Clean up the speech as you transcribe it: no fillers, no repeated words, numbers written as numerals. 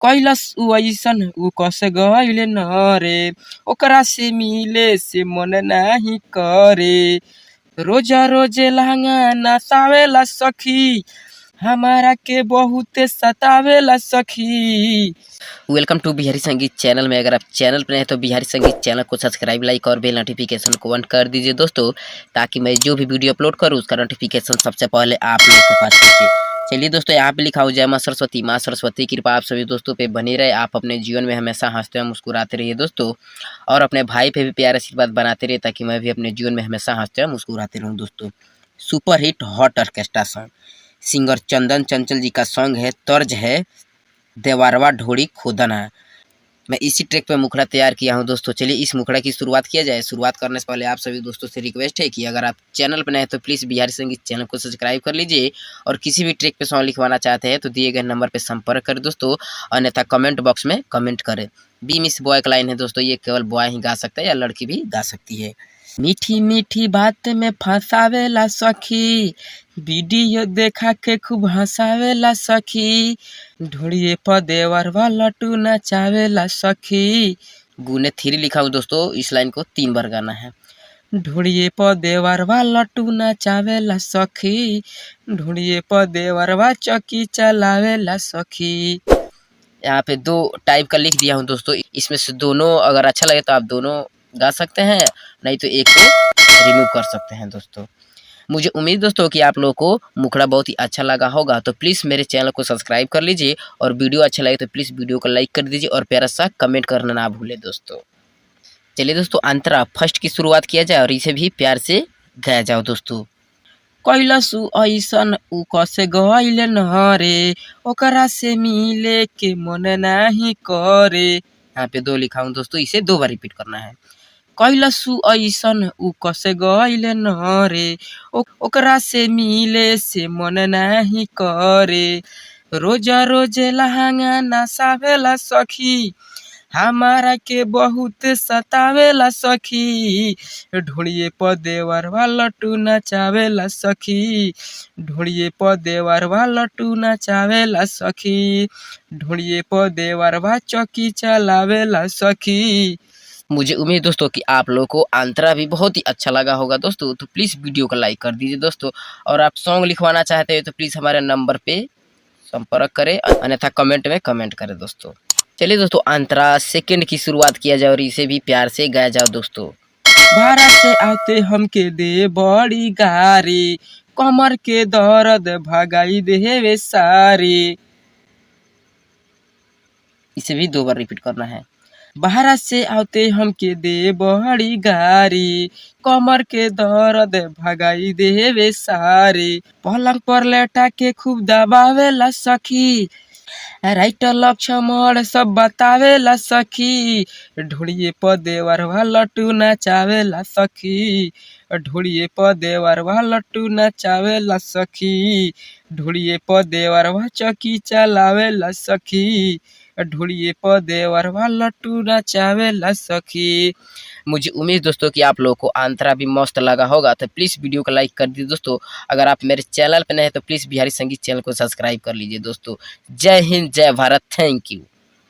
Callus उ अइसन उ कसे गइल न रे, ओकरा से मिले से मन नाही करे। रोजा रोजे लहंगा नसावेला सखी, हमारा के बहुते सतावेला सखी। वेलकम टू बिहारी संगीत चैनल में। अगर आप चैनल पर हैं तो बिहारी संगीत चैनल को सब्सक्राइब, लाइक और बेल नोटिफिकेशन को ऑन कर दीजिए दोस्तों, ताकि मैं जो भी वीडियो अपलोड करूं उसका नोटिफिकेशन सबसे पहले आप लोगों के पास पहुंचे। चलिए दोस्तों, यहाँ पे लिखा हो जय माँ सरस्वती। माँ सरस्वती की कृपा आप सभी दोस्तों पे बनी रहे। आप अपने जीवन में हमेशा हंसते और मुस्कुराते रहिए दोस्तों, और अपने भाई पे भी प्यार आशीर्वाद बनाते रहिए, ताकि मैं भी अपने जीवन में हमेशा हंसते और मुस्कुराते रहूँ दोस्तों। Super hit hot orchestra song, singer Chandan Chanchal ji का सॉन्ग है, तर्ज है देवारवा ढोड़ी खोदना। मैं इसी ट्रैक पे मुखड़ा तैयार किया हूं दोस्तों। चलिए इस मुखड़ा की शुरुआत किया जाए। शुरुआत करने से पहले आप सभी दोस्तों से रिक्वेस्ट है कि अगर आप चैनल पर नए हैं तो प्लीज़ बिहारी संगीत चैनल को सब्सक्राइब कर लीजिए, और किसी भी ट्रैक पे सॉन्ग लिखवाना चाहते हैं तो दिए गए नंबर पे संपर्क करें दोस्तों, अन्यथा कमेंट बॉक्स में कमेंट करें। बी मिस बॉय का लाइन है दोस्तों, ये केवल बॉय ही गा सकता है या लड़की भी गा सकती है। मीठी मीठी बात में फंसावेला सखी, वीडियो देखा के खूब हंसावेला सखी, ढोड़िए पर देवरवा लट्टू नचावेला सखी। गुने 3 लिखा हूँ दोस्तों, इस लाइन को 3 बार गाना है। ढोड़िए पर देवरवा लट्टू नचावेला सखी, ढोड़िए पर देवरवा चौकी चलावेला सखी। यहाँ पे 2 टाइप का लिख दिया हूँ दोस्तों, इसमें से दोनों अगर अच्छा लगे तो आप दोनों गा सकते हैं, नहीं तो एक को रिमूव कर सकते हैं दोस्तों। मुझे उम्मीद दोस्तों कि आप लोगों को मुखड़ा बहुत ही अच्छा लगा होगा, तो प्लीज़ मेरे चैनल को सब्सक्राइब कर लीजिए, और वीडियो अच्छा लगे तो प्लीज़ वीडियो को लाइक कर दीजिए, और प्यारा सा कमेंट करना ना भूलें दोस्तों। चलिए दोस्तों, अंतरा फर्स्ट की शुरुआत किया जाए और इसे भी प्यार से गाया जाओ दोस्तों। कैलस उ अइसन उ कसे गइल न रे, ओकरा से मिले के मन नाही करे। यहाँ पे 2 लिखा हूँ दोस्तों, इसे 2 बार रिपीट करना है। कैलस उ अइसन उ कसे गइल न रे, ओकरा से मिले से मन नाही करे। रोजा रोजे लहंगा नसावेला सखी, हमारा के बहुत सतावेला सखी। ढोड़िए पर देवरवा लट्टू नचावेला सखी, ढोड़िए पर देवरवा लट्टू नचावेला सखी, ढोड़िए पर देवरवा चौकी चलावेला सखी। मुझे उम्मीद दोस्तों कि आप लोगों को अंतरा भी बहुत ही अच्छा लगा होगा दोस्तों, तो प्लीज़ वीडियो को लाइक कर दीजिए दोस्तों, और आप सॉन्ग लिखवाना चाहते हैं तो प्लीज़ हमारे नंबर पे संपर्क करें, अन्यथा कमेंट में कमेंट करें दोस्तों। चलिए दोस्तों, अंतरा सेकंड की शुरुआत किया जाए और इसे भी प्यार से गाया जाओ दोस्तों। भारत से आते हमके दे बड़ी गारी, कमर के दर्द भगाई देवे सारी। इसे भी 2 बार रिपीट करना है। बाहर से आते हमके दे बड़ी गारी, कमर के दर्द भगाई देवे सारी। पलंग पर लेटा के खूब दबावेला सखी, राइटर लक्ष्मण सब बतावेला सखी। ढोड़िए पर देवरवा लट्टू नचावेला सखी, ढोड़िए पर देवरवा लट्टू नचावेला सखी, ढोड़िए पर देवरवा चौकी चलावेला सखी, ढोड़िए पर देवरवा लट्टू नचावेला सखी। मुझे उम्मीद दोस्तों कि आप लोगों को अंतरा भी मस्त लगा होगा, तो प्लीज़ वीडियो को लाइक कर दीजिए दोस्तों। अगर आप मेरे चैनल पर नए हैं तो प्लीज़ बिहारी संगीत चैनल को सब्सक्राइब कर लीजिए दोस्तों। जय हिंद, जय भारत, थैंक यू।